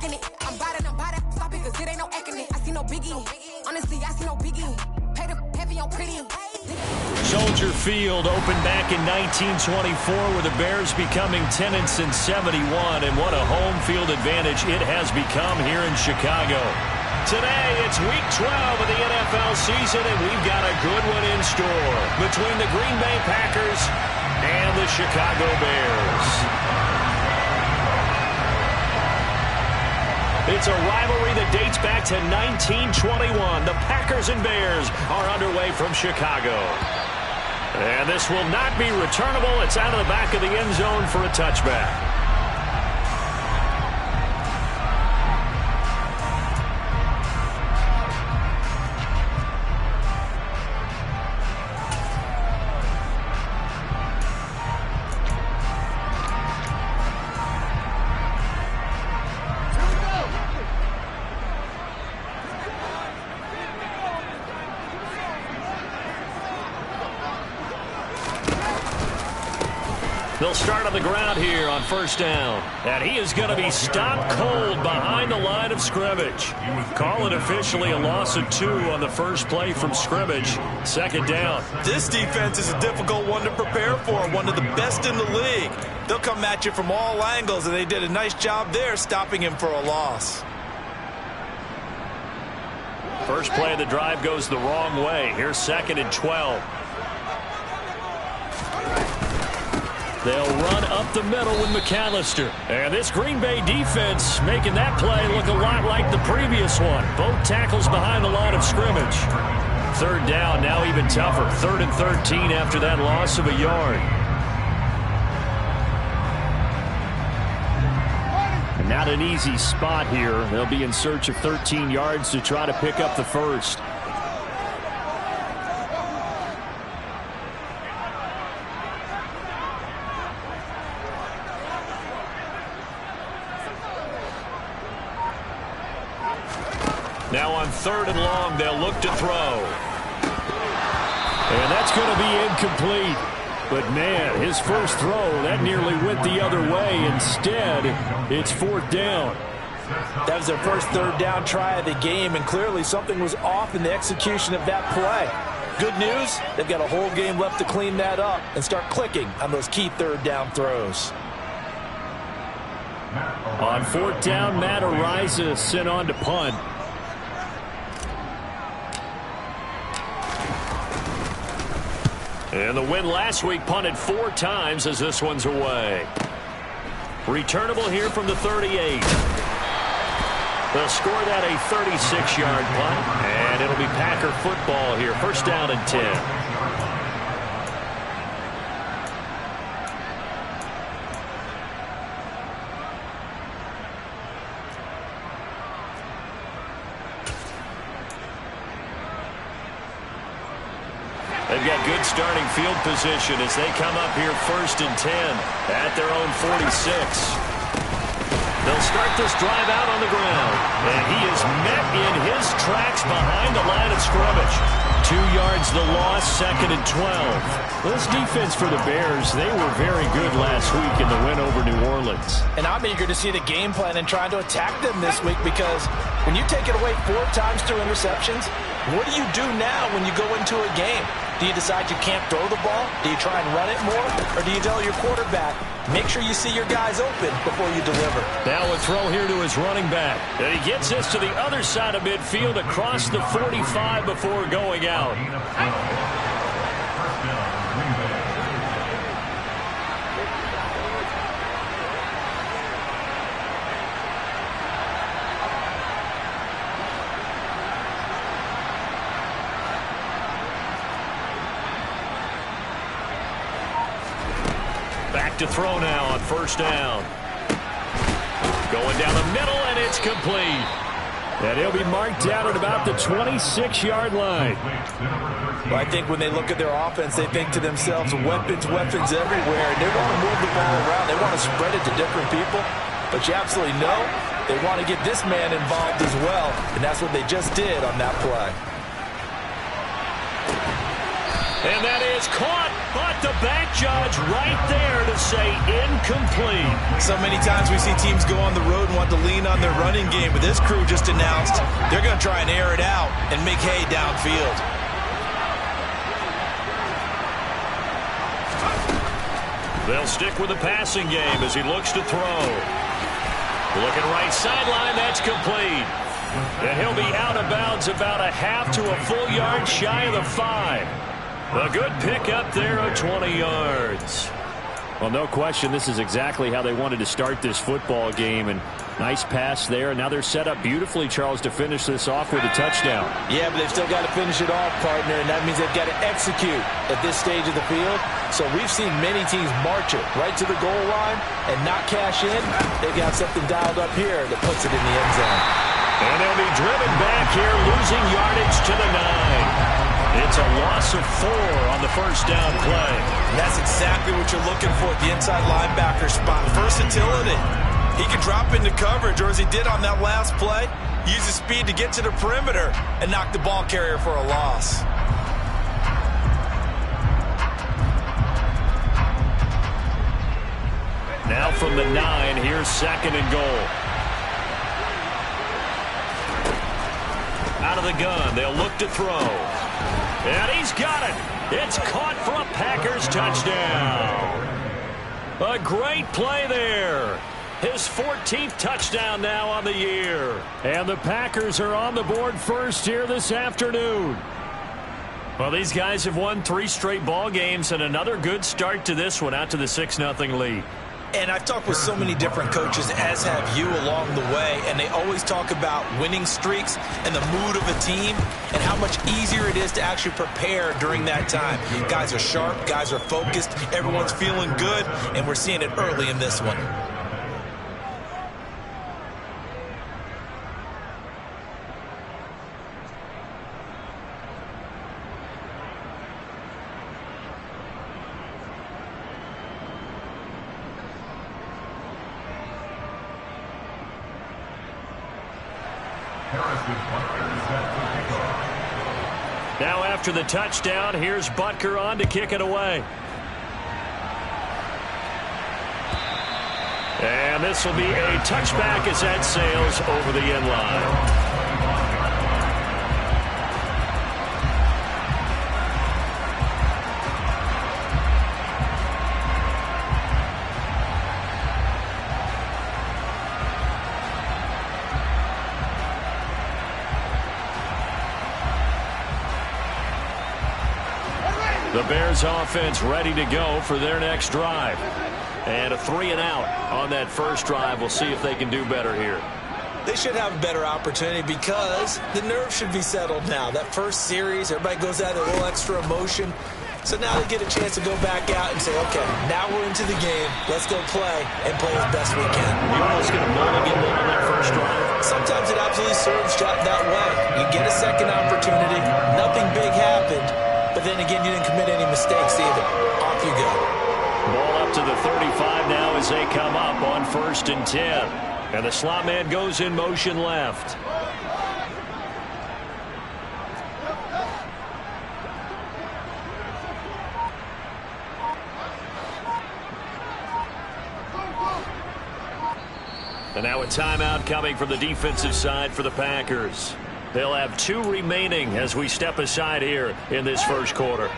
checking it. I'm bought it, stop it, cause it ain't no acting it. I see no biggie. Honestly, I see no biggie. Pay the heavy on pretty. Soldier Field opened back in 1924 with the Bears becoming tenants in 71, and what a home field advantage it has become here in Chicago. Today, it's Week 12 of the NFL season, and we've got a good one in store between the Green Bay Packers and the Chicago Bears. It's a rivalry that dates back to 1921. The Packers and Bears are underway from Chicago. And this will not be returnable. It's out of the back of the end zone for a touchback. They'll start on the ground here on first down. And he is going to be stopped cold behind the line of scrimmage. Call it officially a loss of 2 on the first play from scrimmage. Second down. This defense is a difficult one to prepare for. One of the best in the league. They'll come at you from all angles, and they did a nice job there stopping him for a loss. First play of the drive goes the wrong way. Here's 2nd and 12. They'll run up the middle with McAllister. And this Green Bay defense making that play look a lot like the previous one. Both tackles behind the line of scrimmage. Third down, now even tougher. 3rd and 13 after that loss of a yard. And not an easy spot here. They'll be in search of 13 yards to try to pick up the first. Now on 3rd and long, they'll look to throw. And that's going to be incomplete. But, man, his first throw, that nearly went the other way. Instead, it's 4th down. That was their first 3rd down try of the game, and clearly something was off in the execution of that play. Good news, they've got a whole game left to clean that up and start clicking on those key 3rd down throws. On 4th down, Matt Araiza sent on to punt. And the win last week punted 4 times as this one's away. Returnable here from the 38. They'll score that a 36-yard punt, and it'll be Packer football here. First down and 10. They've got good starting field position as they come up here 1st and 10 at their own 46. They'll start this drive out on the ground, and he is met in his tracks behind the line of scrimmage. 2 yards the loss, 2nd and 12. This defense for the Bears, they were very good last week in the win over New Orleans. And I'm eager to see the game plan and trying to attack them this week, because when you take it away 4 times through interceptions, what do you do now when you go into a game? Do you decide you can't throw the ball? Do you try and run it more? Or do you tell your quarterback, make sure you see your guys open before you deliver? Now a throw here to his running back. And he gets this to the other side of midfield across the 45 before going out. Back to throw now on first down. Going down the middle, and it's complete. And he'll be marked down at about the 26-yard line. Well, I think when they look at their offense, they think to themselves, weapons everywhere. And they want to move the ball around. They want to spread it to different people. But you absolutely know they want to get this man involved as well. And that's what they just did on that play. And that is caught, but the back judge right there to say incomplete. So many times we see teams go on the road and want to lean on their running game, but this crew just announced they're going to try and air it out and make hay downfield. They'll stick with the passing game as he looks to throw. Looking right sideline, that's complete. And he'll be out of bounds about a half to a full yard shy of the 5. A good pickup there of 20 yards. Well, no question, this is exactly how they wanted to start this football game. And nice pass there. And now they're set up beautifully, Charles, to finish this off with a touchdown. Yeah, but they've still got to finish it off, partner, and that means they've got to execute at this stage of the field. So we've seen many teams march it right to the goal line and not cash in. They've got something dialed up here that puts it in the end zone. And they'll be driven back here, losing yardage to the 9. It's a loss of 4 on the first down play. And that's exactly what you're looking for at the inside linebacker spot. Versatility. He can drop into coverage, or as he did on that last play, use his speed to get to the perimeter and knock the ball carrier for a loss. Now from the 9, here's 2nd and goal. Out of the gun, they'll look to throw. And he's got it. It's caught for a Packers touchdown. A great play there. His 14th touchdown now on the year. And the Packers are on the board first here this afternoon. Well, these guys have won 3 straight ball games and another good start to this one out to the 6-0 lead. And I've talked with so many different coaches, as have you, along the way, and they always talk about winning streaks and the mood of a team and how much easier it is to actually prepare during that time. Guys are sharp, guys are focused, everyone's feeling good, and we're seeing it early in this one. Now after the touchdown, here's Butker on to kick it away. And this will be a touchback as that sails over the end line. The Bears offense ready to go for their next drive. And a 3-and-out on that first drive. We'll see if they can do better here. They should have a better opportunity because the nerves should be settled now. That first series, everybody goes out with a little extra emotion. So now they get a chance to go back out and say, okay, now we're into the game. Let's go play and play as best we can. You almost get a mulligan on that first drive. Sometimes it absolutely serves that way. You get a second opportunity. Nothing big happened. But then again, you didn't commit any mistakes either. Off you go. Ball up to the 35 now as they come up on 1st and 10. And the slot man goes in motion left. And now a timeout coming from the defensive side for the Packers. They'll have 2 remaining as we step aside here in this first quarter.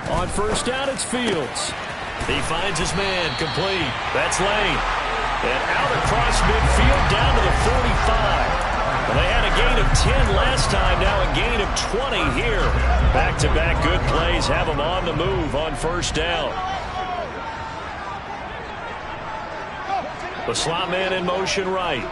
On first down, it's Fields. He finds his man, complete. That's Lane. And out across midfield, down to the 45. Well, they had a gain of 10 last time, now a gain of 20 here. Back-to-back good plays have them on the move on first down. The slot man in motion right.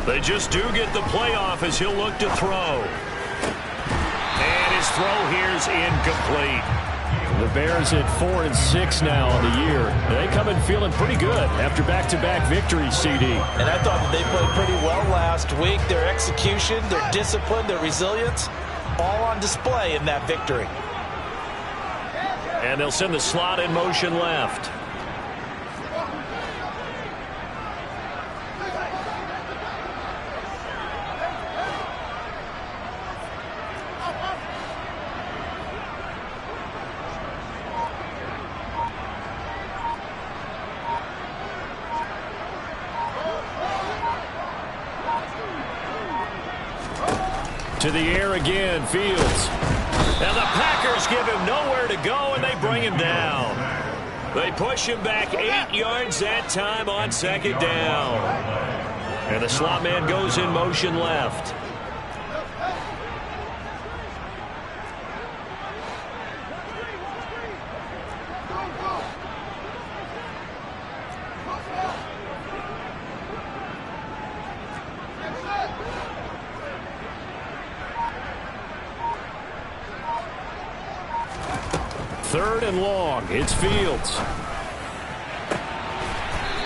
They just do get the playoff as he'll look to throw. And his throw here is incomplete. The Bears at 4-6 now on the year. They come in feeling pretty good after back-to-back victories, CD. And I thought that they played pretty well last week. Their execution, their discipline, their resilience, all on display in that victory. And they'll send the slot in motion left. To the air again, Fields. And the Packers give him nowhere to go, and they bring him down. They push him back 8 yards that time on second down. And the slot man goes in motion left. Third and long. It's Fields.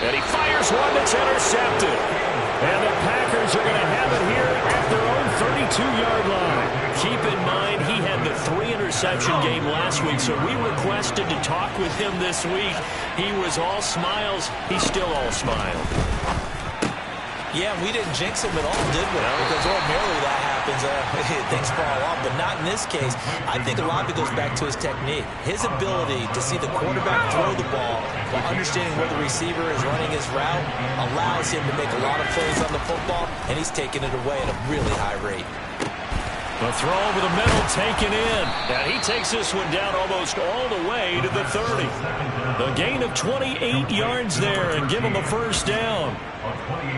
And he fires one that's intercepted. And the Packers are going to have it here at their own 32-yard line. Keep in mind, he had the 3-interception game last week, so we requested to talk with him this week. He was all smiles. He's still all smile. Yeah, we didn't jinx him at all, did we? Because ordinarily that happens. Things fall off, but not in this case. I think a lot of it goes back to his technique. His ability to see the quarterback throw the ball while understanding where the receiver is running his route allows him to make a lot of plays on the football, and he's taking it away at a really high rate. The throw over the middle taken in. And he takes this one down almost all the way to the 30. The gain of 28 yards there and give him a first down.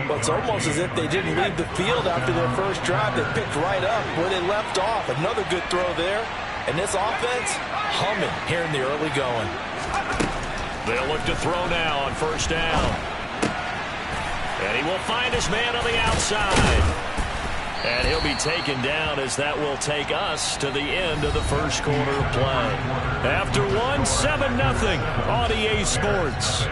Well, it's almost as if they didn't leave the field after their first drive. They picked right up where they left off. Another good throw there. And this offense, humming here in the early going. They'll look to throw now on first down. And he will find his man on the outside. And he'll be taken down as that will take us to the end of the first quarter of play. After one, 7-0 on EA Sports.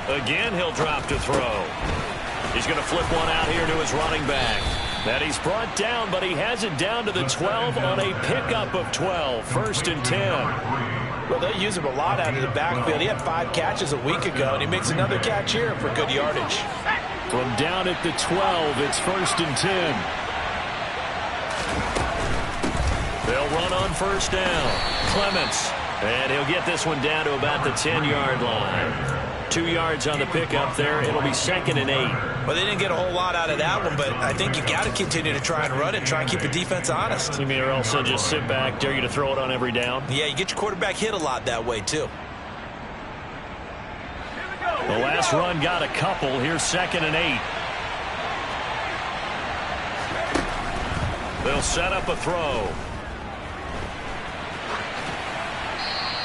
Again, he'll drop to throw. He's going to flip one out here to his running back. That he's brought down, but he has it down to the 12 on a pickup of 12. First and 10. Well, they use him a lot out of the backfield. He had 5 catches a week ago, and he makes another catch here for good yardage. From down at the 12, it's first and 10. They'll run on first down. Clements. And he'll get this one down to about the 10-yard line. 2 yards on the pickup there. It'll be second and 8. Well, they didn't get a whole lot out of that one, but I think you got to continue to try and run it, try and keep the defense honest. You mean or else they'll just sit back, dare you to throw it on every down? Yeah, you get your quarterback hit a lot that way, too. The last run got a couple. Here's second and 8. They'll set up a throw.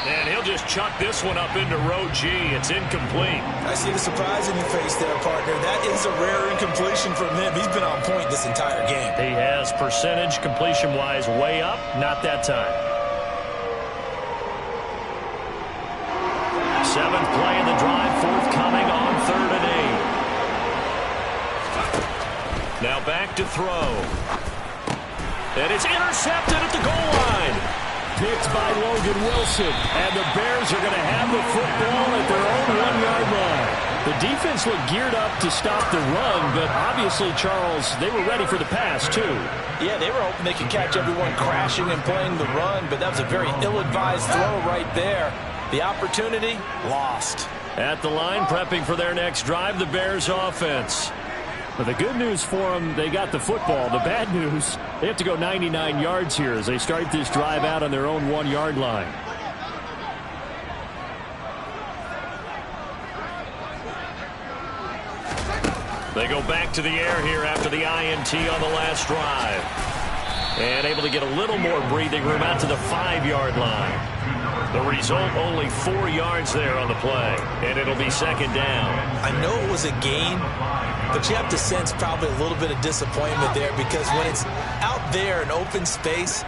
And he'll just chuck this one up into row G. It's incomplete. I see the surprise in your face there, partner. That is a rare incompletion from him. He's been on point this entire game. He has percentage completion-wise way up. Not that time. 7th play in the drive, forthcoming on 3rd and 8. Now back to throw. And it's intercepted at the goal line. Picked by Logan Wilson. And the Bears are going to have the football at their own 1-yard line. The defense looked geared up to stop the run, but obviously, Charles, they were ready for the pass, too. Yeah, they were hoping they could catch everyone crashing and playing the run, but that was a very ill-advised throw right there. The opportunity, lost. At the line, prepping for their next drive, the Bears offense. But the good news for them, they got the football. The bad news, they have to go 99 yards here as they start this drive out on their own 1-yard line. They go back to the air here after the INT on the last drive. And able to get a little more breathing room out to the 5-yard line. The result, only 4 yards there on the play. And it'll be second down. I know it was a gain, but you have to sense probably a little bit of disappointment there because when it's out there in open space,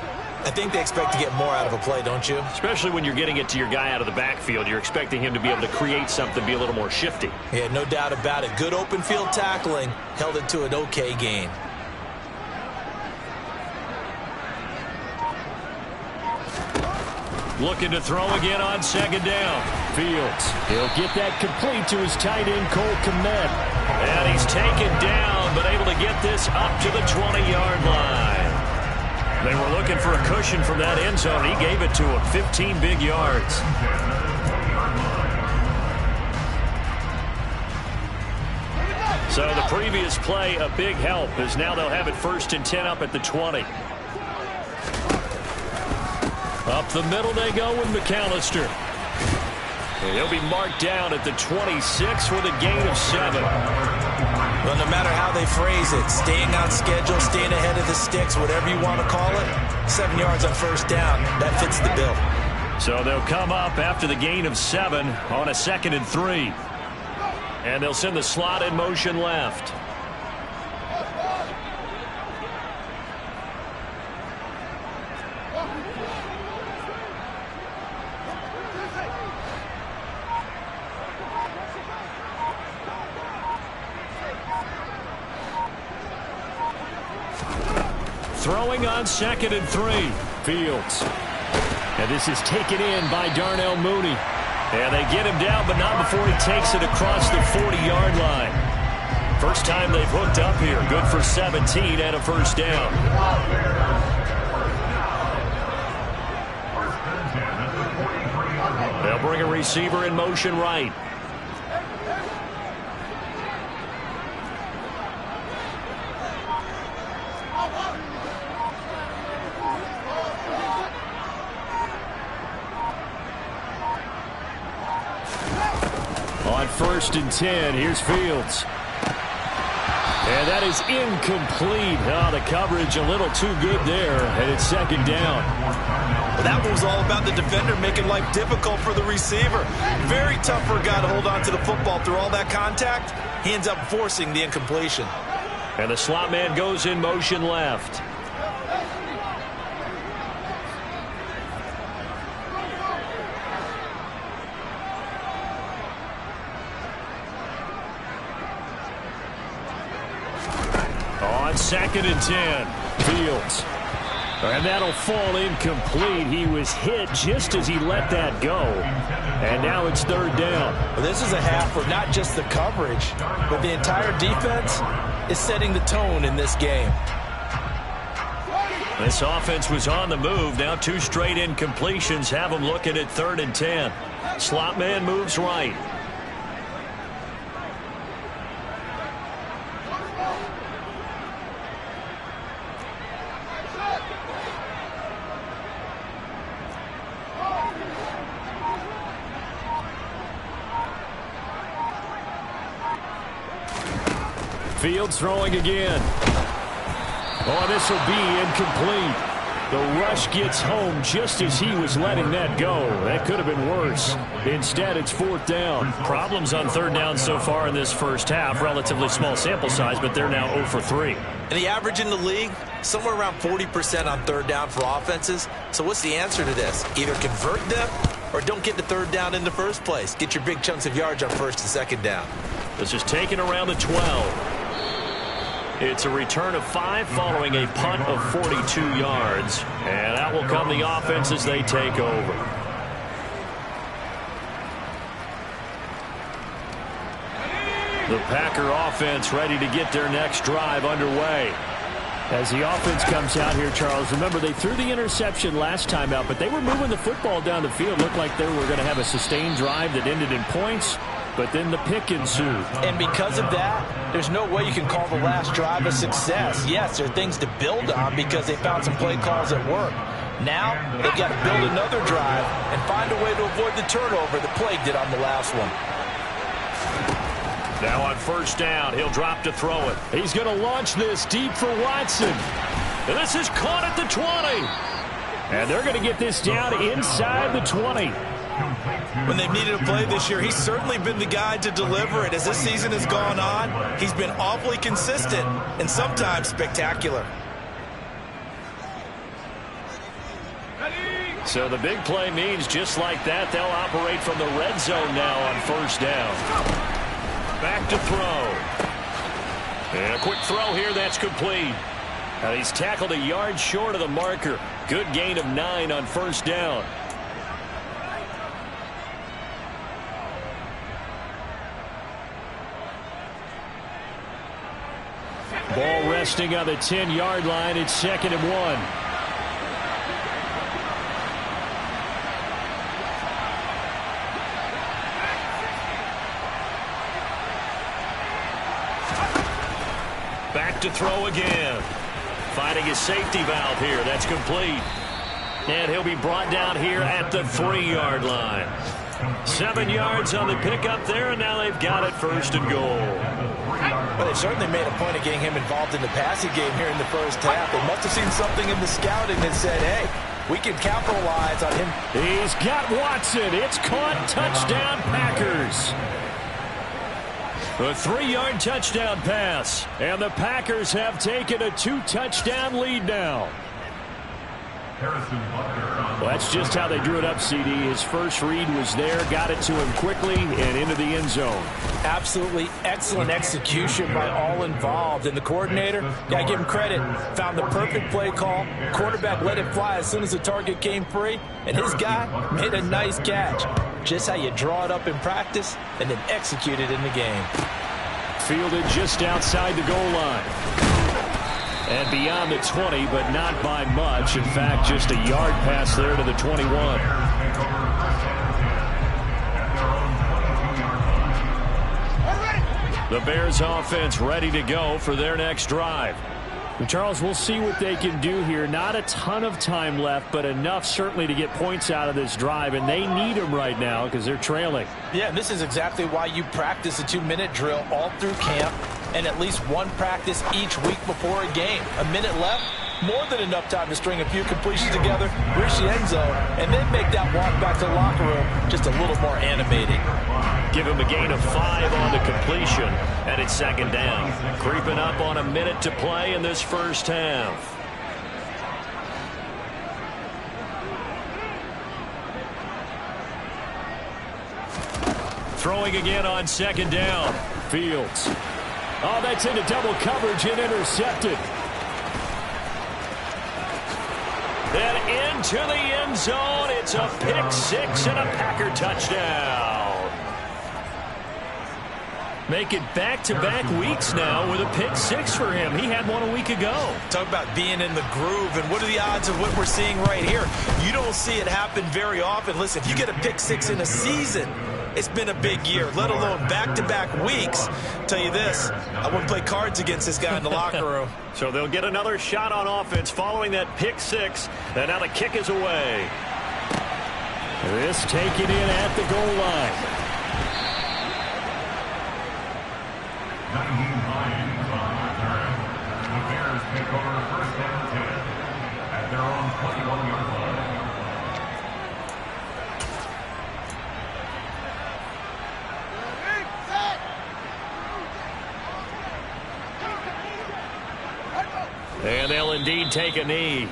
I think they expect to get more out of a play, don't you? Especially when you're getting it to your guy out of the backfield. You're expecting him to be able to create something, be a little more shifty. Yeah, no doubt about it. Good open field tackling held it to an okay gain. Looking to throw again on second down. Fields. He'll get that complete to his tight end, Cole Kmet. And he's taken down, but able to get this up to the 20-yard line. They were looking for a cushion from that end zone. He gave it to him. 15 big yards. So the previous play, a big help, as now they'll have it 1st and 10 up at the 20. Up the middle they go with McAllister. And he'll be marked down at the 26 with a gain of 7. Well, no matter how they phrase it, staying on schedule, staying ahead of the sticks, whatever you want to call it, 7 yards on first down, that fits the bill. So they'll come up after the gain of 7 on a 2nd and 3. And they'll send the slot in motion left. Throwing on 2nd and 3. Fields. And this is taken in by Darnell Mooney. And they get him down, but not before he takes it across the 40-yard line. First time they've hooked up here. Good for 17 and a first down. They'll bring a receiver in motion right. On 1st and 10, here's Fields. And that is incomplete. Oh, the coverage a little too good there, and it's 2nd down. Well, that was all about the defender making life difficult for the receiver. Very tough for a guy to hold on to the football through all that contact. He ends up forcing the incompletion. And the slot man goes in motion left. On 2nd and 10, Fields. And that'll fall incomplete. He was hit just as he let that go. And now it's 3rd down. Well, this is a half where not just the coverage, but the entire defense is setting the tone in this game. This offense was on the move. Now 2 straight incompletions have them looking at 3rd and 10. Slot man moves right. Fields throwing again. Oh, this will be incomplete. The rush gets home just as he was letting that go. That could have been worse. Instead, it's 4th down. Problems on 3rd down so far in this first half. Relatively small sample size, but they're now 0 for 3. And the average in the league, somewhere around 40% on 3rd down for offenses. So what's the answer to this? Either convert them or don't get the 3rd down in the first place. Get your big chunks of yards on 1st and 2nd down. This is taken around the 12. It's a return of 5 following a punt of 42 yards. And that will come the offense as they take over. The Packer offense ready to get their next drive underway. As the offense comes out here, Charles, remember they threw the interception last time out, but they were moving the football down the field. Looked like they were going to have a sustained drive that ended in points. But then the pick ensued. And because of that, there's no way you can call the last drive a success. Yes, there are things to build on because they found some play calls that work. Now, they've got to build another drive and find a way to avoid the turnover that plagued it on the last one. Now on first down, he'll drop to throw it. He's going to launch this deep for Watson. And this is caught at the 20. And they're going to get this down inside the 20. When they've needed a play this year, he's certainly been the guy to deliver it. As this season has gone on, he's been awfully consistent and sometimes spectacular. So the big play means just like that, they'll operate from the red zone now on first down. Back to throw. And a quick throw here, that's complete. And he's tackled a yard short of the marker. Good gain of 9 on first down. Ball resting on the 10-yard line. It's 2nd and 1. Back to throw again. Finding his safety valve here. That's complete. And he'll be brought down here at the 3-yard line. 7 yards on the pickup there, and now they've got it 1st and goal. Well, they've certainly made a point of getting him involved in the passing game here in the first half. They must have seen something in the scouting that said, hey, we can capitalize on him. He's got Watson. It's caught. Touchdown, Packers. A 3-yard touchdown pass. And the Packers have taken a 2-touchdown lead now. Well, that's just how they drew it up, CD. His first read was there, got it to him quickly, and into the end zone. Absolutely excellent execution by all involved. And the coordinator, got to give him credit, found the perfect play call. Quarterback let it fly as soon as the target came free, and his guy made a nice catch. Just how you draw it up in practice and then execute it in the game. Fielded just outside the goal line. And beyond the 20, but not by much. In fact, just a yard pass there to the 21. The Bears offense ready to go for their next drive. And Charles, we'll see what they can do here. Not a ton of time left, but enough certainly to get points out of this drive, and they need them right now because they're trailing. Yeah, and this is exactly why you practice a 2-minute drill all through camp and at least one practice each week before a game. A minute left, more than enough time to string a few completions together, reach the end zone, and then make that walk back to the locker room just a little more animated. Give him a gain of 5 on the completion, and it's 2nd down. Creeping up on a minute to play in this first half. Throwing again on 2nd down. Fields. Oh, that's into double coverage and intercepted. And into the end zone. It's a pick 6 and a Packer touchdown. Make it back-to-back weeks now with a pick 6 for him. He had one a week ago. Talk about being in the groove, and what are the odds of what we're seeing right here? You don't see it happen very often. Listen, if you get a pick 6 in a season, it's been a big year, let alone back-to-back weeks. I'll tell you this, I wouldn't play cards against this guy in the locker room. So they'll get another shot on offense following that pick 6, and now the kick is away. This taken in at the goal line. 19 Lions on return. The Bears take over 1st and 10 at their own 21-yard line. And they'll indeed take a knee.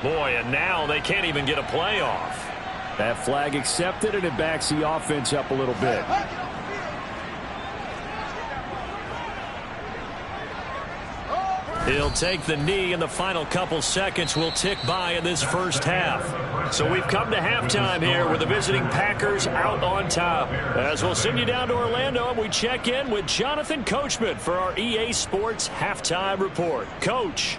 Boy, and now they can't even get a playoff. That flag accepted, and it backs the offense up a little bit. He'll take the knee, and the final couple seconds will tick by in this first half. So we've come to halftime here with the visiting Packers out on top. As we'll send you down to Orlando, and we check in with Jonathan Coachman for our EA Sports Halftime Report. Coach.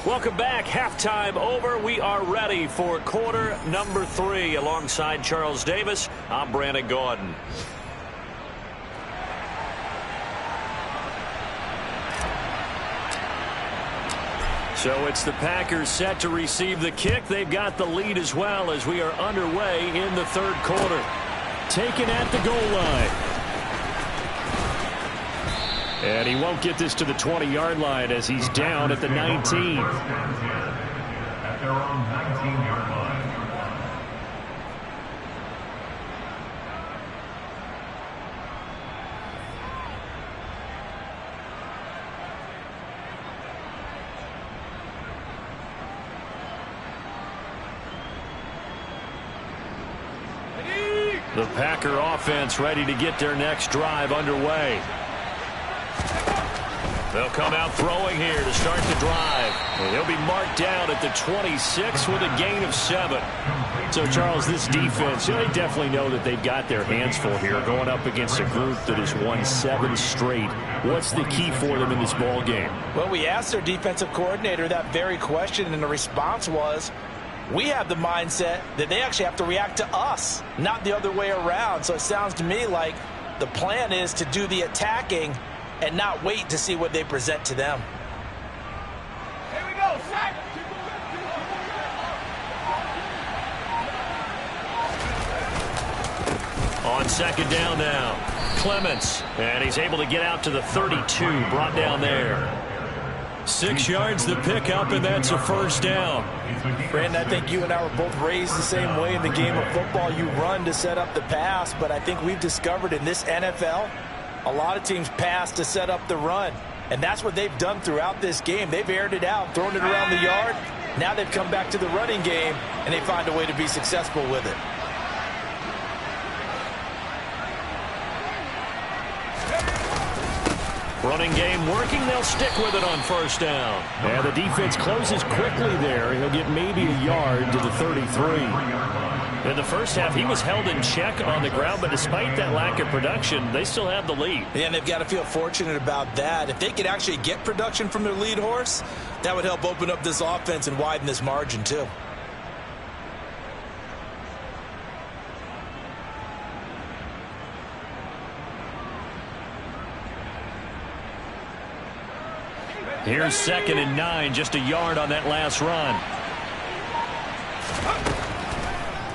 Welcome back. Halftime over. We are ready for quarter number 3. Alongside Charles Davis, I'm Brandon Gaudin. So it's the Packers set to receive the kick. They've got the lead as well as we are underway in the third quarter. Taken at the goal line. And he won't get this to the 20-yard line as he's down at the 19. At their own 19-yard line. The Packer offense ready to get their next drive underway. They'll come out throwing here to start the drive. And he'll be marked down at the 26 with a gain of 7. So, Charles, this defense, they definitely know that they've got their hands full here going up against a group that has won 7 straight. What's the key for them in this ball game? Well, we asked their defensive coordinator that very question, and the response was, we have the mindset that they actually have to react to us, not the other way around. So it sounds to me like the plan is to do the attacking and not wait to see what they present to them. Here we go, sack. On second down now, Clements, and he's able to get out to the 32, brought down there. 6 yards the pickup, and that's a first down. Brandon, I think you and I were both raised the same way in the game of football. You run to set up the pass, but I think we've discovered in this NFL, a lot of teams pass to set up the run, and that's what they've done throughout this game. They've aired it out, thrown it around the yard. Now they've come back to the running game, and they find a way to be successful with it. Running game working. They'll stick with it on first down. And the defense closes quickly there. He'll get maybe a yard to the 33. In the first half, he was held in check on the ground, but despite that lack of production, they still have the lead. Yeah, and they've got to feel fortunate about that. If they could actually get production from their lead horse, that would help open up this offense and widen this margin too. Here's 2nd and 9, just a yard on that last run.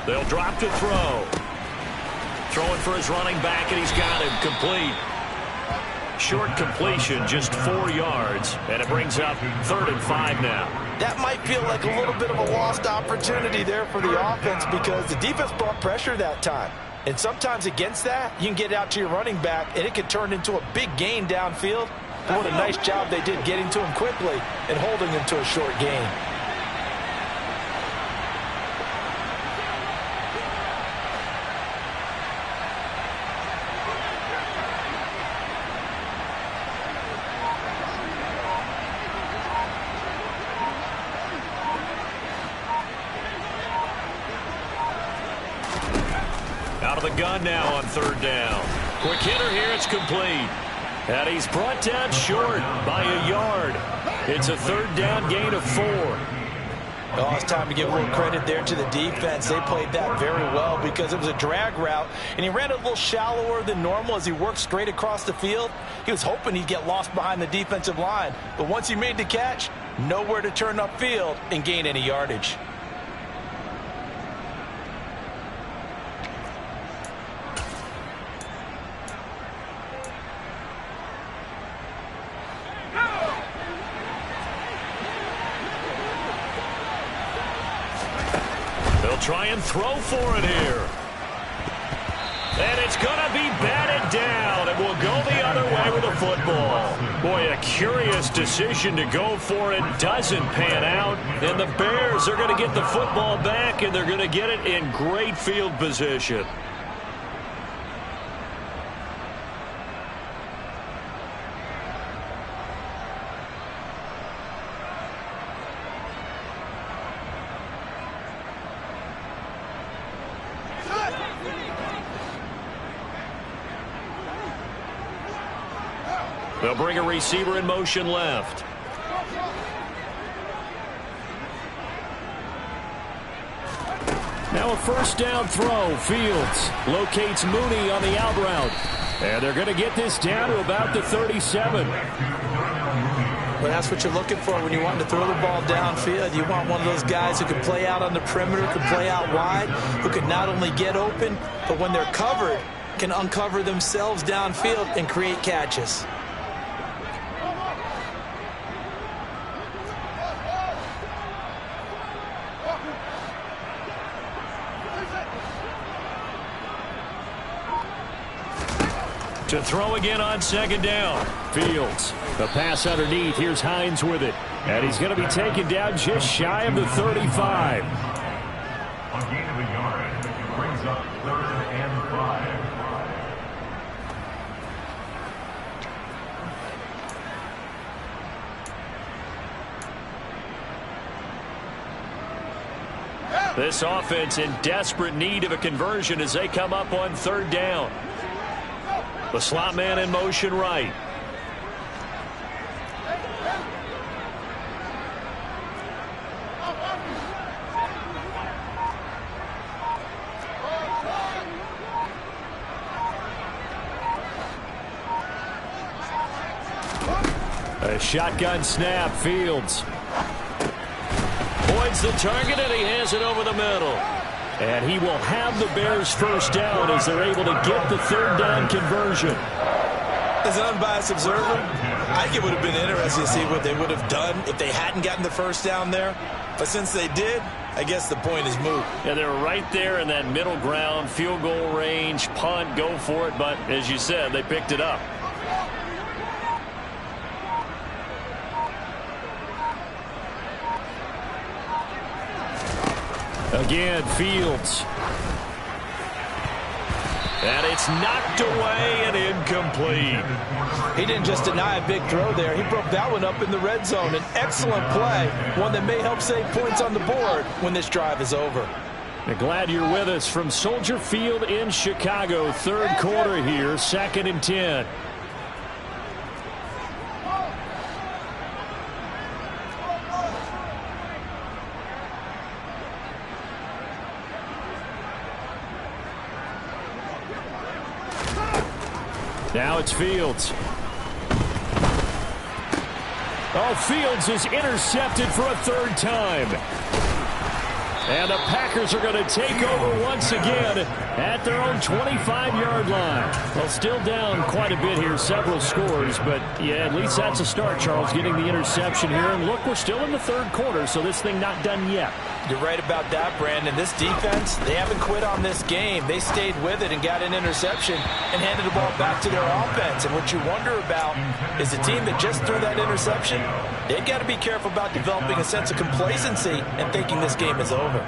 They'll drop to throw. Throwing for his running back, and he's got him complete. Short completion, just 4 yards, and it brings up 3rd and 5 now. That might feel like a little bit of a lost opportunity there for the offense because the defense brought pressure that time. And sometimes against that, you can get out to your running back, and it could turn into a big gain downfield. But what a nice job they did getting to him quickly and holding him to a short gain. Out of the gun now on 3rd down. Quick hitter here, it's complete. And he's brought down short by a yard. It's a 3rd down gain of 4. Oh, it's time to give a little credit there to the defense. They played that very well because it was a drag route, and he ran a little shallower than normal as he worked straight across the field. He was hoping he'd get lost behind the defensive line, but once he made the catch, nowhere to turn upfield and gain any yardage. try and throw for it here. And it's going to be batted down, and will go the other way with the football. Boy, a curious decision to go for it. Doesn't pan out. And the Bears are going to get the football back, and they're going to get it in great field position. They'll bring a receiver in motion left. Now a first down throw. Fields locates Mooney on the out route. And they're going to get this down to about the 37. Well, that's what you're looking for when you want to throw the ball downfield. You want one of those guys who can play out on the perimeter, can play out wide, who can not only get open, but when they're covered, can uncover themselves downfield and create catches. To throw again on second down. Fields. The pass underneath. Here's Hines with it. And he's going to be taken down just shy of the 35. A gain of a yard brings up 3rd and 5. This offense in desperate need of a conversion as they come up on 3rd down. The slot man in motion right. A shotgun snap. Fields. Boyd's the target, and he has it over the middle. And he will have the Bears first down as they're able to get the 3rd down conversion. As an unbiased observer, I think it would have been interesting to see what they would have done if they hadn't gotten the first down there. But since they did, I guess the point is moot. Yeah, they're right there in that middle ground, field goal range, punt, go for it. But as you said, they picked it up. Again, Fields. And it's knocked away and incomplete. He didn't just deny a big throw there. He broke that one up in the red zone. An excellent play, one that may help save points on the board when this drive is over. And glad you're with us from Soldier Field in Chicago. 3rd quarter here, 2nd and 10. Now it's Fields. Oh, Fields is intercepted for a 3rd time. And the Packers are going to take over once again at their own 25-yard line. Well, still down quite a bit here, several scores, but yeah, at least that's a start, Charles, getting the interception here. And look, we're still in the 3rd quarter, so this thing not done yet. You're right about that, Brandon. This defense, they haven't quit on this game. They stayed with it and got an interception and handed the ball back to their offense. And what you wonder about is the team that just threw that interception, they've got to be careful about developing a sense of complacency and thinking this game is over.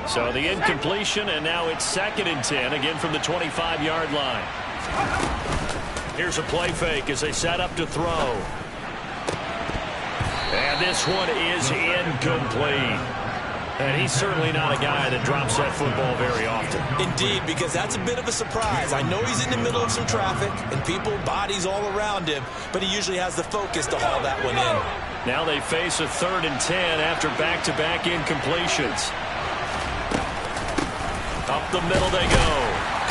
So the incompletion, and now it's 2nd and 10, again from the 25-yard line. Here's a play fake as they set up to throw. And this one is incomplete. And he's certainly not a guy that drops that football very often. Indeed, because that's a bit of a surprise. I know he's in the middle of some traffic and people, bodies all around him, but he usually has the focus to haul that one in. Now they face a 3rd and 10 after back-to-back incompletions. Up the middle they go.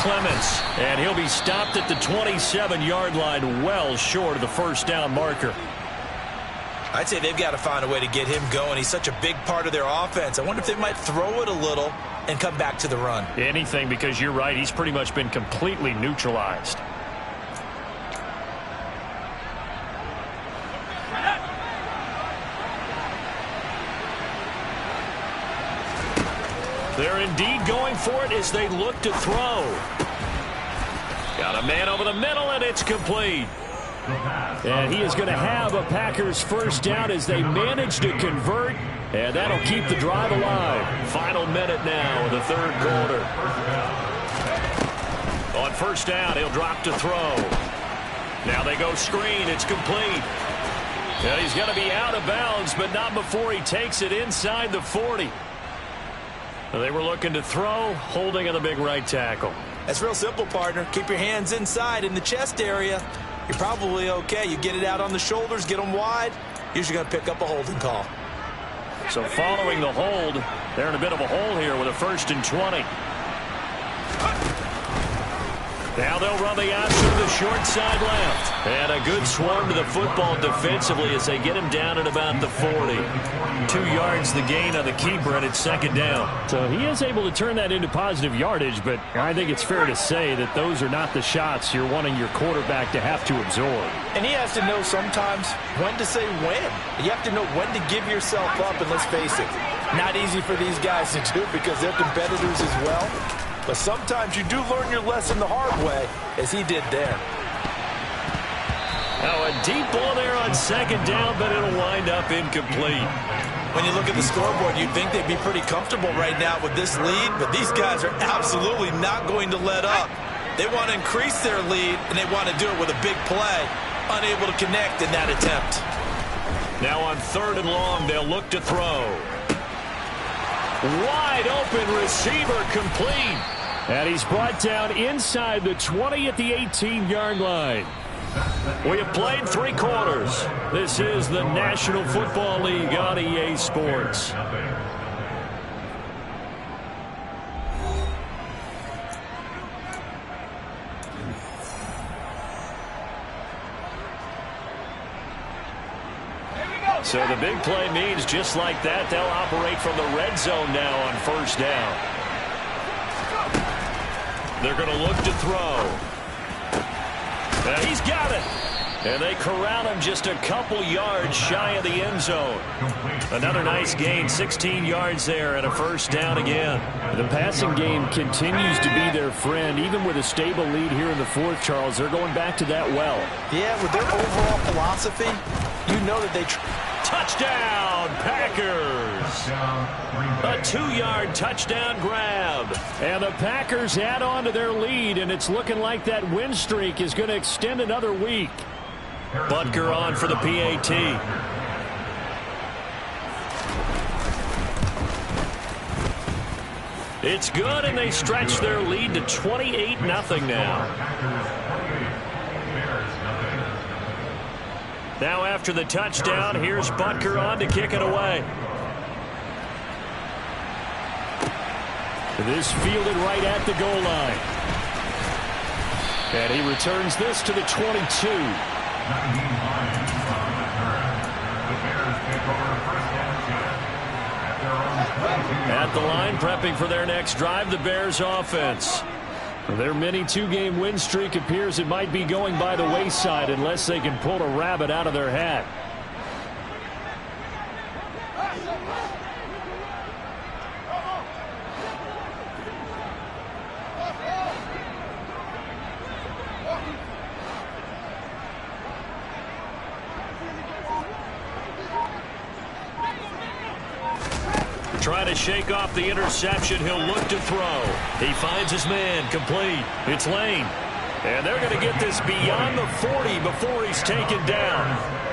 Clements, and he'll be stopped at the 27-yard line, well short of the first down marker. I'd say they've got to find a way to get him going. He's such a big part of their offense. I wonder if they might throw it a little and come back to the run. Anything, because you're right, he's pretty much been completely neutralized. They're indeed going for it as they look to throw. Got a man over the middle, and it's complete. And he is going to have a Packers first down as they manage to convert, and that'll keep the drive alive. Final minute now of the third quarter. On first down, he'll drop to throw. Now they go screen. It's complete. And he's going to be out of bounds, but not before he takes it inside the 40. They were looking to throw, holding on the big right tackle. That's real simple, partner. Keep your hands inside in the chest area. You're probably okay. You get it out on the shoulders, get them wide. Usually going to pick up a holding call. So following the hold, they're in a bit of a hole here with a 1st and 20. Now they'll run the option to the short side left. And a good swarm to the football defensively as they get him down at about the 40. 2 yards the gain on the keeper, and it's 2nd down. So he is able to turn that into positive yardage, but I think it's fair to say that those are not the shots you're wanting your quarterback to have to absorb. And he has to know sometimes when to say when. You have to know when to give yourself up, and let's face it, not easy for these guys to do because they're competitors as well. But sometimes you do learn your lesson the hard way, as he did there. Now a deep ball there on 2nd down, but it'll wind up incomplete. When you look at the scoreboard, you'd think they'd be pretty comfortable right now with this lead, but these guys are absolutely not going to let up. They want to increase their lead, and they want to do it with a big play. Unable to connect in that attempt. Now on 3rd and long, they'll look to throw. Wide open receiver, complete. And he's brought down inside the 20 at the 18-yard line. We have played 3 quarters. This is the National Football League on EA Sports. So the big play means just like that, they'll operate from the red zone now on 1st down. They're going to look to throw. And he's got it. And they corral him just a couple yards shy of the end zone. Another nice gain, 16 yards there, and a 1st down again. The passing game continues to be their friend. Even with a stable lead here in the 4th, Charles, they're going back to that well. Yeah, with their overall philosophy, you know that they... Touchdown, Packers! A 2-yard touchdown grab. And the Packers add on to their lead, and it's looking like that win streak is going to extend another week. Butker on for the PAT. It's good, and they stretch their lead to 28-0 now. Now after the touchdown, here's Butker on to kick it away. This fielded right at the goal line. And he returns this to the 22. At the line, prepping for their next drive, the Bears offense. Their mini 2-game win streak appears it might be going by the wayside unless they can pull a rabbit out of their hat. Trying to shake off the interception. He'll look to throw. He finds his man. Complete. It's Lane. And they're going to get this beyond the 40 before he's taken down.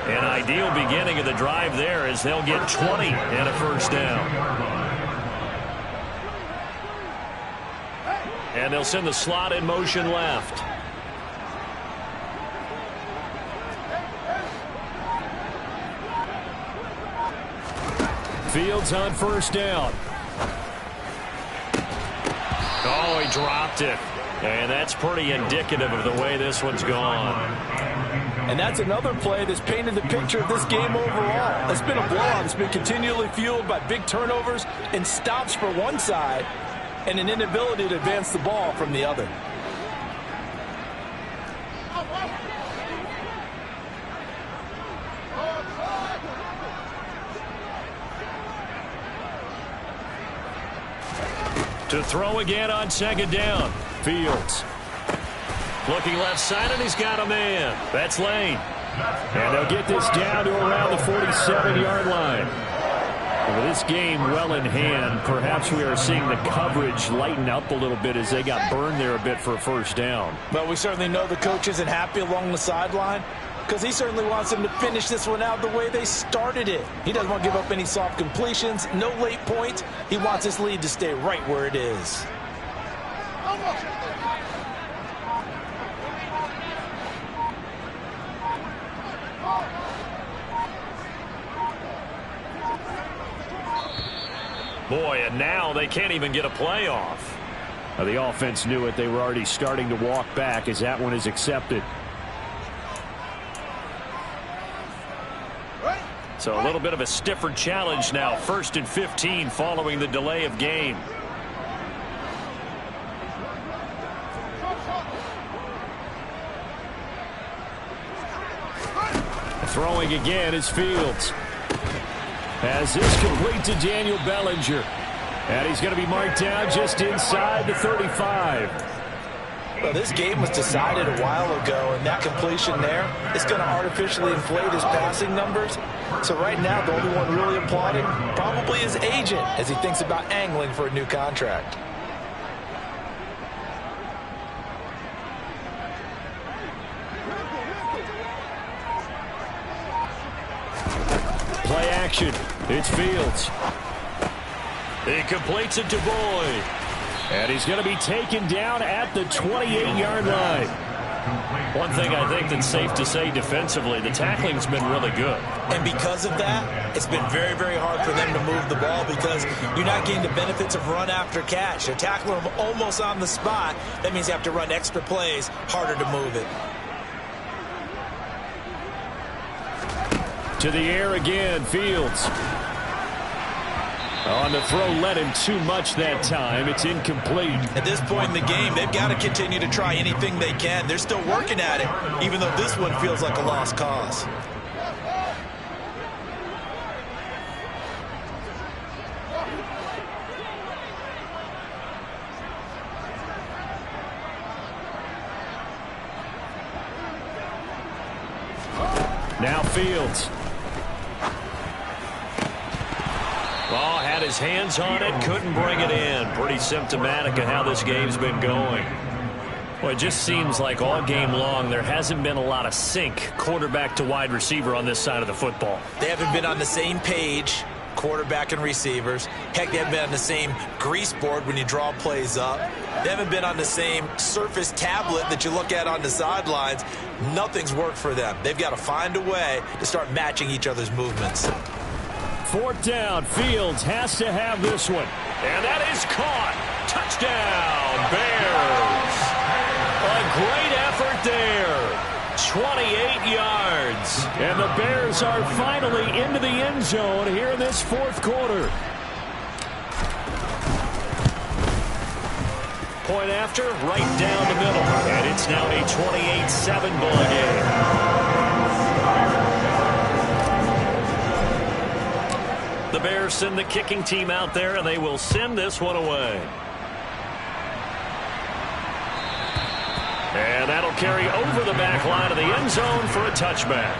An ideal beginning of the drive there as they'll get 20 and a 1st down. And they'll send the slot in motion left. Fields on 1st down. Oh, he dropped it. And that's pretty indicative of the way this one's gone. And that's another play that's painted the picture of this game overall. It's been a blowout. It's been continually fueled by big turnovers and stops for one side and an inability to advance the ball from the other. To throw again on second down. Fields. Looking left side, and he's got a man. That's Lane. And they'll get this down to around the 47-yard line. With this game well in hand, perhaps we are seeing the coverage lighten up a little bit as they got burned there a bit for a first down. Well, we certainly know the coach isn't happy along the sideline because he certainly wants them to finish this one out the way they started it. He doesn't want to give up any soft completions, no late points. He wants his lead to stay right where it is. Boy, and now they can't even get a play off. Now, the offense knew it. They were already starting to walk back as that one is accepted. So a little bit of a stiffer challenge now. 1st and 15 following the delay of game. Throwing again is Fields. As this complete to Daniel Bellinger. And he's going to be marked down just inside the 35. Well, this game was decided a while ago, and that completion there is going to artificially inflate his passing numbers. So right now, the only one really applauding probably his agent as he thinks about angling for a new contract. Play action. It's Fields. He completes it to Boyd. And he's going to be taken down at the 28-yard line. One thing I think that's safe to say defensively, the tackling's been really good. And because of that, it's been very, very hard for them to move the ball because you're not getting the benefits of run after catch. They're tackling them almost on the spot. That means you have to run extra plays, harder to move it. To the air again, Fields. On the throw, led him too much that time. It's incomplete. At this point in the game, they've got to continue to try anything they can. They're still working at it, even though this one feels like a lost cause. Now Fields. Ball had his hands on it, couldn't bring it in. Pretty symptomatic of how this game's been going. Well, it just seems like all game long there hasn't been a lot of sync quarterback to wide receiver on this side of the football. They haven't been on the same page, quarterback and receivers. Heck, they haven't been on the same grease board when you draw plays up. They haven't been on the same surface tablet that you look at on the sidelines. Nothing's worked for them. They've got to find a way to start matching each other's movements. 4th down. Fields has to have this one. And that is caught. Touchdown, Bears. A great effort there. 28 yards. And the Bears are finally into the end zone here in this 4th quarter. Point after, right down the middle. And it's now a 28-7 ball game. The Bears send the kicking team out there, and they will send this one away. And that'll carry over the back line of the end zone for a touchback.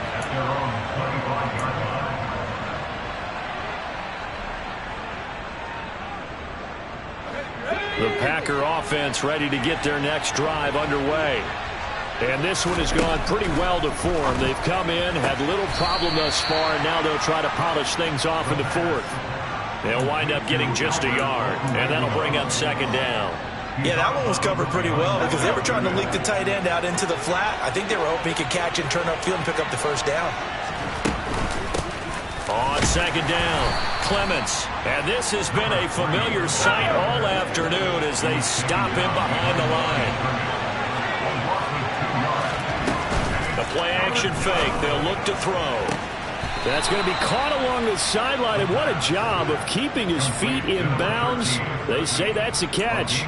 The Packer offense ready to get their next drive underway. And this one has gone pretty well to form. They've come in, had little problem thus far, and now they'll try to polish things off in the 4th. They'll wind up getting just a yard, and that'll bring up 2nd down. Yeah, that one was covered pretty well because they were trying to leak the tight end out into the flat. I think they were hoping he could catch and turn upfield and pick up the first down. On 2nd down, Clements. And this has been a familiar sight all afternoon as they stop him behind the line. The play-action fake. They'll look to throw. That's going to be caught along the sideline, and what a job of keeping his feet in bounds. They say that's a catch.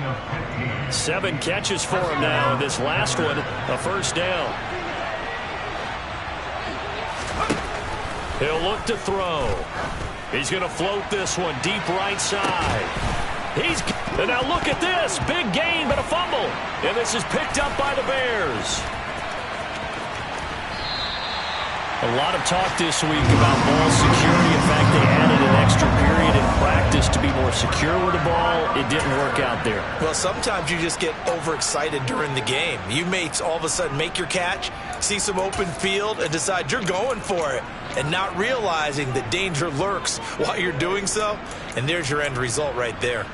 7 catches for him now, and this last one, a first down. He'll look to throw. He's going to float this one deep right side. And now look at this. Big gain, but a fumble. And this is picked up by the Bears. A lot of talk this week about ball security. In fact, they added an extra period in practice to be more secure with the ball. It didn't work out there. Well, sometimes you just get overexcited during the game. You may all of a sudden make your catch, see some open field, and decide you're going for it, and not realizing that danger lurks while you're doing so. And there's your end result right there.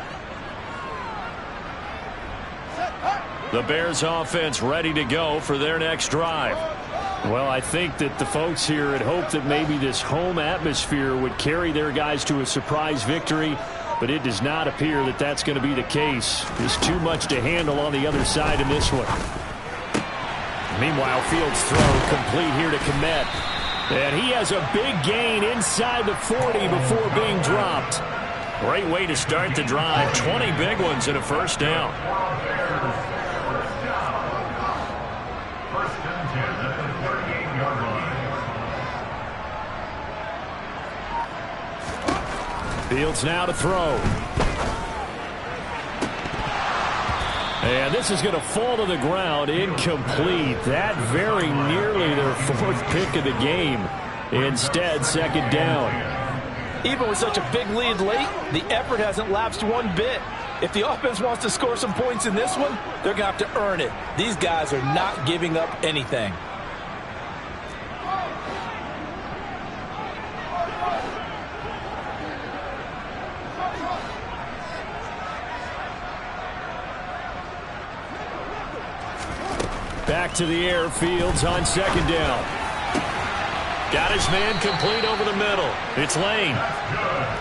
The Bears offense ready to go for their next drive. Well, I think that the folks here had hoped that maybe this home atmosphere would carry their guys to a surprise victory, but it does not appear that that's going to be the case. There's too much to handle on the other side in this one. Meanwhile, Fields' throw complete here to Kmet. And he has a big gain inside the 40 before being dropped. Great way to start the drive. 20 big ones and a first down. Fields now to throw. And this is going to fall to the ground. Incomplete. That very nearly their fourth pick of the game. Instead, second down. Even with such a big lead late, the effort hasn't lapsed one bit. If the offense wants to score some points in this one, they're going to have to earn it. These guys are not giving up anything. Back to the air, Fields on second down. Got his man complete over the middle. It's Lane.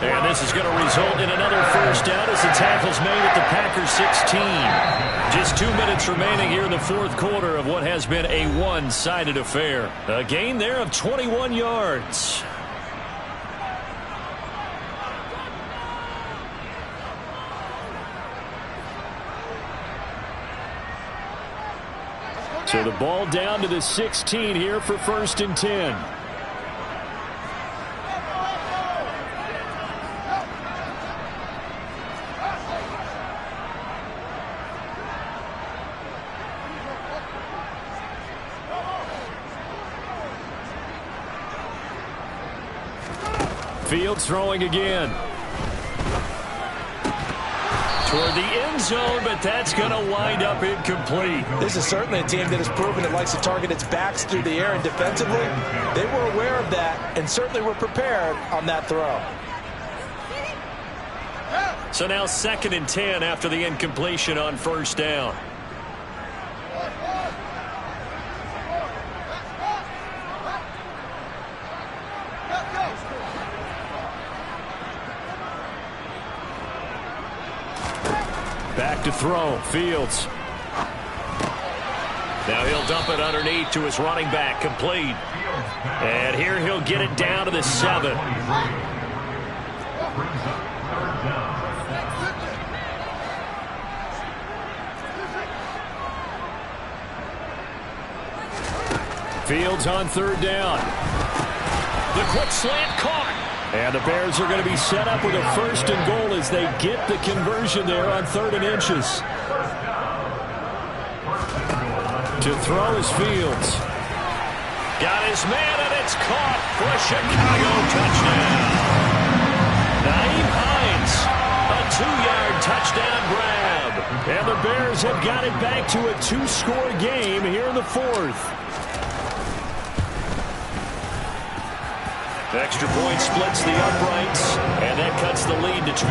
And this is going to result in another first down as the tackle's made at the Packers 16. Just 2 minutes remaining here in the fourth quarter of what has been a one-sided affair. A gain there of 21 yards. So the ball down to the 16 here for 1st and 10. Fields throwing again. Toward the end zone, but that's going to wind up incomplete. This is certainly a team that has proven it likes to target its backs through the air, and defensively, they were aware of that and certainly were prepared on that throw. So now 2nd and 10 after the incompletion on first down. Back to throw. Fields. Now he'll dump it underneath to his running back. Complete. And here he'll get it down to the 7. Fields on 3rd down. The quick slant caught. And the Bears are going to be set up with a 1st and goal as they get the conversion there on 3rd and inches. To throw is Fields. Got his man, and it's caught for a Chicago touchdown. Nyheim Hines, a 2-yard touchdown grab. And the Bears have got it back to a 2-score game here in the 4th. Extra point splits the uprights, and that cuts the lead to 28-14.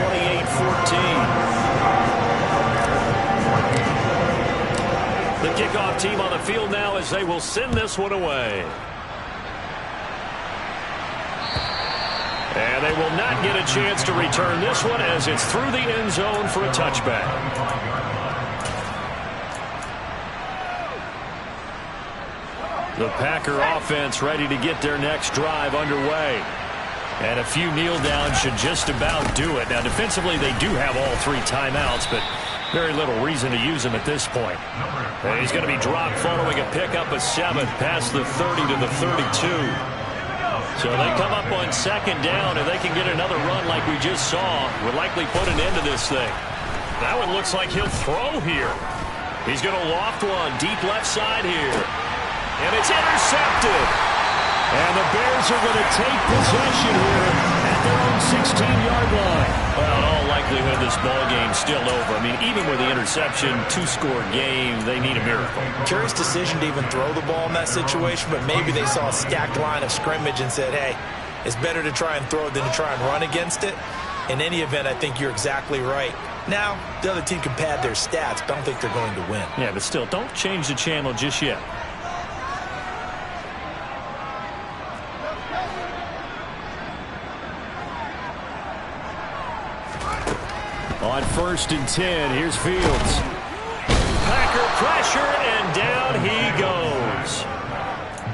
The kickoff team on the field now as they will send this one away. And they will not get a chance to return this one as it's through the end zone for a touchback. The Packer offense ready to get their next drive underway. And a few kneel downs should just about do it. Now, defensively, they do have all 3 timeouts, but very little reason to use them at this point. And he's going to be dropped following a pickup of 7 past the 30 to the 32. So they come up on 2nd down. If they can get another run like we just saw, we'll likely put an end to this thing. That one looks like he'll throw here. He's going to loft one deep left side here. And it's intercepted. And the Bears are going to take possession here at their own 16-yard line. Well, in all likelihood, this ball game's still over. I mean, even with the interception, two-score game, they need a miracle. Curious decision to even throw the ball in that situation, but maybe they saw a stacked line of scrimmage and said, hey, it's better to try and throw it than to try and run against it. In any event, I think you're exactly right. Now, the other team can pad their stats, but I don't think they're going to win. Yeah, but still, don't change the channel just yet. On 1st and 10, here's Fields. Packer pressure, and down he goes.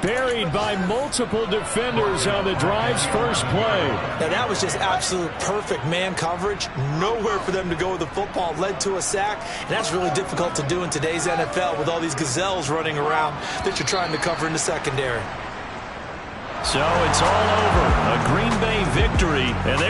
Buried by multiple defenders on the drive's first play. Now, that was just absolute perfect man coverage. Nowhere for them to go with the football. Led to a sack, and that's really difficult to do in today's NFL with all these gazelles running around that you're trying to cover in the secondary. So it's all over. A Green Bay victory, and they